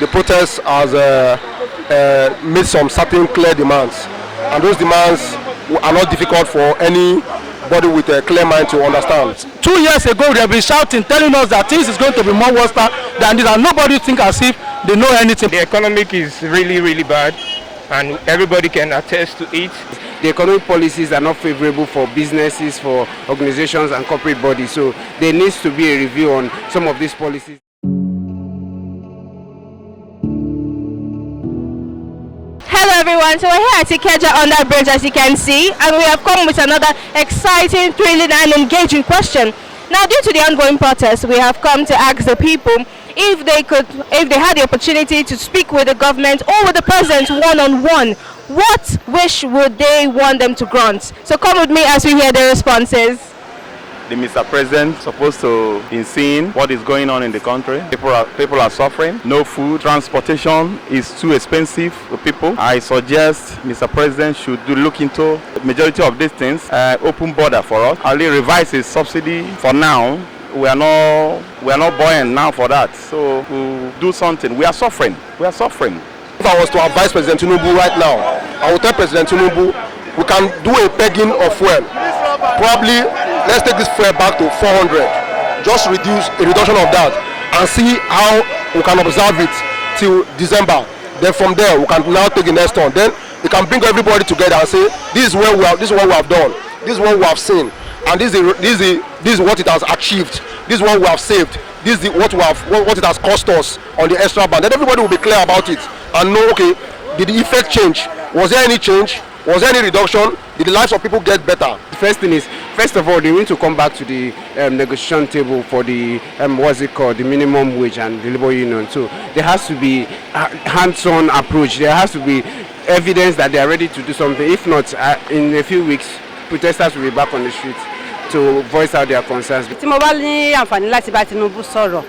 the protest has made some certain clear demands, and those demands are not difficult for anybody with a clear mind to understand. 2 years ago, they have been shouting, telling us that things is going to be more worse than this, and nobody think as if they know anything. The economic is really, really bad, and everybody can attest to it. The economic policies are not favorable for businesses, for organizations and corporate bodies, so there needs to be a review on some of these policies. Hello everyone, so we're here at Ikeja under bridge, as you can see, and we have come with another exciting, thrilling and engaging question. Now, due to the ongoing protests, we have come to ask the people if they had the opportunity to speak with the government or with the president one-on-one, what wish would they want them to grant? So come with me as we hear the responses. The Mr. President is supposed to be seeing what is going on in the country. People are suffering. No food. Transportation is too expensive for people. I suggest Mr. President should look into the majority of these things. Open border for us. Only revise his subsidy for now. We are not buoyant now for that. So we'll do something. We are suffering. We are suffering. If I was to advise President Tinubu right now, I would tell President Tinubu we can do a pegging of fuel. Probably let's take this fuel back to 400. Just reduction of that, and see how we can observe it till December. Then from there we can now take the next turn. Then we can bring everybody together and say this is what we have done. This is what we have seen, and this is what it has achieved. This is what we have saved. This is what it has cost us on the extra band. Then everybody will be clear about it and know, okay, did the effect change? Was there any change? Was there any reduction? Did the lives of people get better? The first thing is, first of all, they need to come back to the negotiation table for the the minimum wage and the labor union. So there has to be a hands-on approach. There has to be evidence that they are ready to do something. If not, in a few weeks, protesters will be back on the streets to voice out their concerns. Tí mo bá ní àǹfààní láti bá Tinubu sọ̀rọ̀,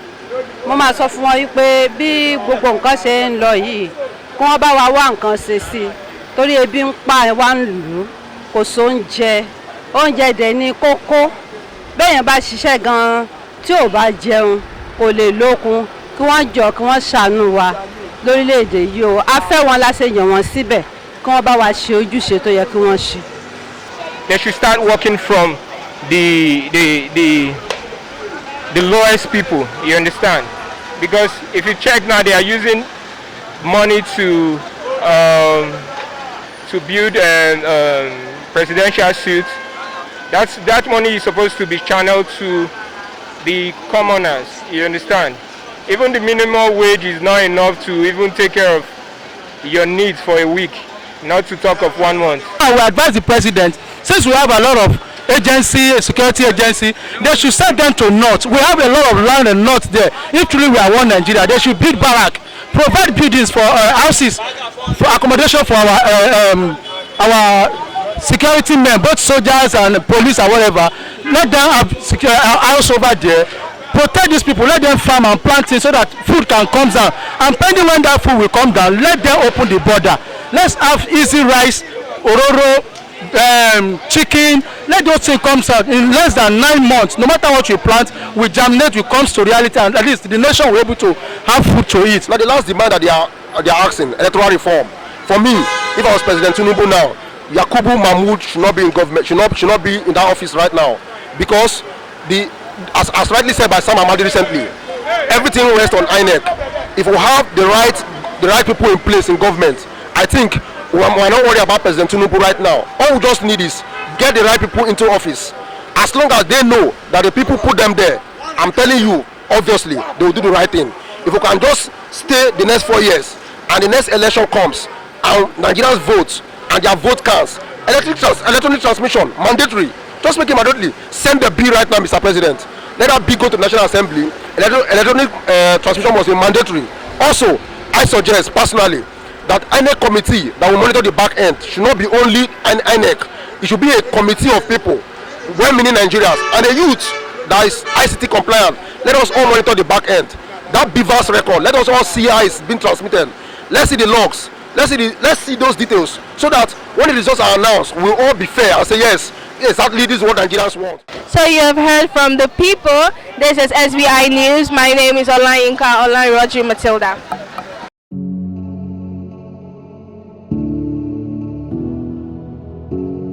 mo máa sọ fún wọn wípé bí gbogbo nǹkan ṣe ń lọ yìí, kí wọ́n bá wa wá nǹkan ṣe sí i. Torí ebi ń pa wá ń lù ú, kò sóúnjẹ, oúnjẹ dẹ̀ ní kókó. Bẹ́ẹ̀yàn bá ṣiṣẹ́ gan-an tí ò bá jẹun kò lè lókun, kí wọ́n jọ kí wọ́n ṣàánú wa lórílẹ̀‐èdè yìí o. A fẹ́ wọn láṣẹ yàn wọ́n síbẹ̀ kí wọ́n bá wa ṣe ojúṣe tó yẹ kí wọ́n ṣe. They should start working from the lowest people, you understand? Because if you check now, they are using money to build presidential suits. That money is supposed to be channeled to the commoners, you understand? Even the minimum wage is not enough to even take care of your needs for a week, not to talk of 1 month. I will advise the president, since we have a lot of agency, security agency, they should send them to north. We have a lot of land in north there. If truly we are one Nigeria, they should build barrack, provide buildings for houses, for accommodation for our security men, both soldiers and police or whatever. Let them have house over there. Protect these people. Let them farm and plant things so that food can come down. And pending when that food will come down, let them open the border. Let's have easy rice, ororo, chicken. Let those things come out in less than 9 months. No matter what you plant, we germinate, we comes to reality, and at least the nation will be able to have food to eat. Now the last demand that they are asking, electoral reform. For me, if I was President Tinubu now, Yakubu Mahmoud should not be in government, should not be in that office right now, because as rightly said by Sam Amadi recently, everything rests on INEC. If we have the right people in place in government, I think we're not worried about President Tinubu right now. All we just need is get the right people into office. As long as they know that the people put them there, I'm telling you, obviously, they will do the right thing. If we can just stay the next 4 years, and the next election comes, and Nigerians vote, and their vote counts, electronic transmission, mandatory. Just make it mandatory. Send the bill right now, Mr. President. Let that bill go to the National Assembly. Electronic transmission must be mandatory. Also, I suggest personally that INEC committee that will monitor the back end should not be only an INEC. It should be a committee of people, well-meaning Nigerians, and a youth that is ICT compliant. Let us all monitor the back end. That BVAS record, let us all see how it's been transmitted. Let's see the logs. Let's see those details, so that when the results are announced, we'll all be fair and say yes, exactly this is what Nigerians want. So you have heard from the people. This is SBI News. My name is Olayinka Olairoji Matilda. you.